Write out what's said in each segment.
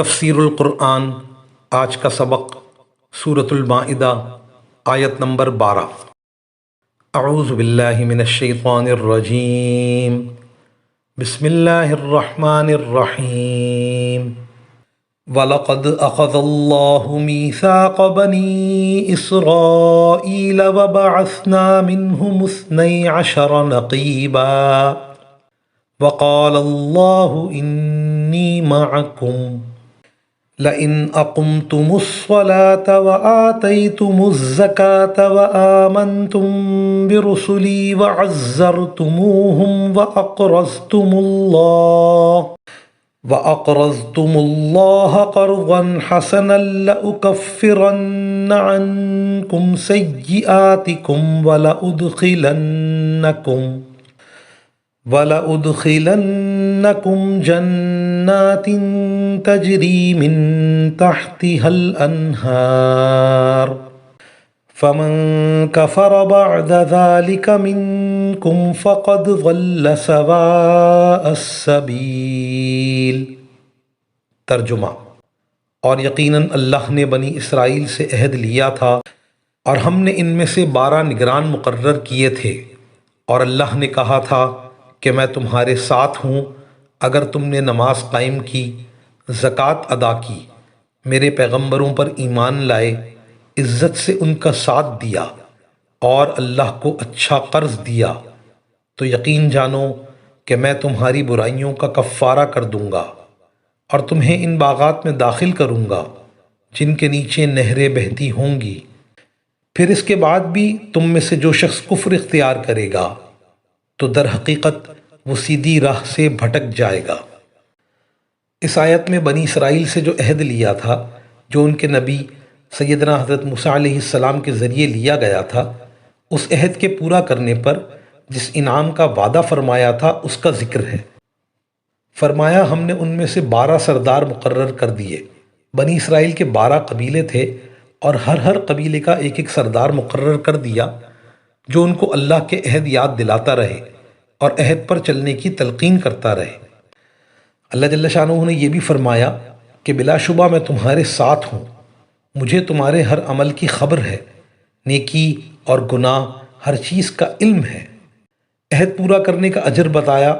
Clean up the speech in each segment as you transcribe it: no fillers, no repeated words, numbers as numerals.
تفسیر القرآن آج کا سبق سورۃ المائدہ آیت نمبر 12۔ اعوذ باللہ من الشیطان الرجیم، بسم اللہ الرحمن الرحیم۔ وَلَقَدْ أَخَذَ اللَّهُ مِيثَاقَ بَنِي إِسْرَائِيلَ وَبَعَثْنَا مِنْهُمُ 12 نَقِيبًا وَقَالَ اللَّهُ إِنِّي مَعَكُمْ لَئِنْ أَقَمْتُمُ الصَّلَاةَ وَآتَيْتُمُ الزَّكَاةَ وَآمَنْتُمْ بِرُسُلِي وَعَزَّرْتُمُوهُمْ وَأَقْرَضْتُمُ اللَّهَ قَرْضًا حَسَنًا لَأُكَفِّرَنَّ عَنْكُمْ سَيِّئَاتِكُمْ وَلَأُدْخِلَنَّكُمْ جَنَّاتٍ تَجْرِي مِن تَحْتِهَا الْأَنْهَارُ فَمَن كَفَرَ بَعْدَ ذَلِكَ مِنكُمْ فَقَدْ ضَلَّ سَوَاءَ السَّبِيلِ۔ ترجمہ: اور یقیناً اللہ نے بنی اسرائیل سے عہد لیا تھا اور ہم نے ان میں سے 12 نگران مقرر کیے تھے، اور اللہ نے کہا تھا کہ میں تمہارے ساتھ ہوں اگر تم نے نماز قائم کی، زکوٰۃ ادا کی، میرے پیغمبروں پر ایمان لائے، عزت سے ان کا ساتھ دیا اور اللہ کو اچھا قرض دیا، تو یقین جانو کہ میں تمہاری برائیوں کا کفارہ کر دوں گا اور تمہیں ان باغات میں داخل کروں گا جن کے نیچے نہریں بہتی ہوں گی۔ پھر اس کے بعد بھی تم میں سے جو شخص کفر اختیار کرے گا تو در حقیقت وہ سیدھی راہ سے بھٹک جائے گا۔ اس آیت میں بنی اسرائیل سے جو عہد لیا تھا، جو ان کے نبی سیدنا حضرت موسیٰ علیہ السلام کے ذریعے لیا گیا تھا، اس عہد کے پورا کرنے پر جس انعام کا وعدہ فرمایا تھا اس کا ذکر ہے۔ فرمایا ہم نے ان میں سے 12 سردار مقرر کر دیے۔ بنی اسرائیل کے 12 قبیلے تھے اور ہر قبیلے کا ایک سردار مقرر کر دیا جو ان کو اللہ کے عہد یاد دلاتا رہے اور عہد پر چلنے کی تلقین کرتا رہے۔ اللہ جل شانہ نے یہ بھی فرمایا کہ بلا شبہ میں تمہارے ساتھ ہوں، مجھے تمہارے ہر عمل کی خبر ہے، نیکی اور گناہ ہر چیز کا علم ہے۔ عہد پورا کرنے کا اجر بتایا،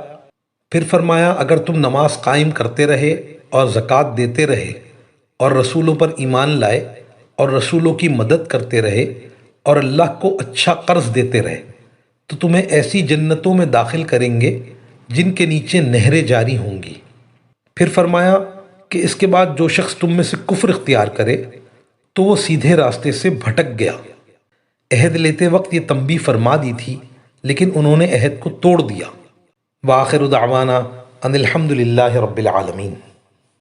پھر فرمایا اگر تم نماز قائم کرتے رہے اور زکوٰۃ دیتے رہے اور رسولوں پر ایمان لائے اور رسولوں کی مدد کرتے رہے اور اللہ کو اچھا قرض دیتے رہے تو تمہیں ایسی جنتوں میں داخل کریں گے جن کے نیچے نہریں جاری ہوں گی۔ پھر فرمایا کہ اس کے بعد جو شخص تم میں سے کفر اختیار کرے تو وہ سیدھے راستے سے بھٹک گیا۔ عہد لیتے وقت یہ تنبیہ فرما دی تھی لیکن انہوں نے عہد کو توڑ دیا۔ وآخر دعوانا ان الحمد للہ رب العالمین۔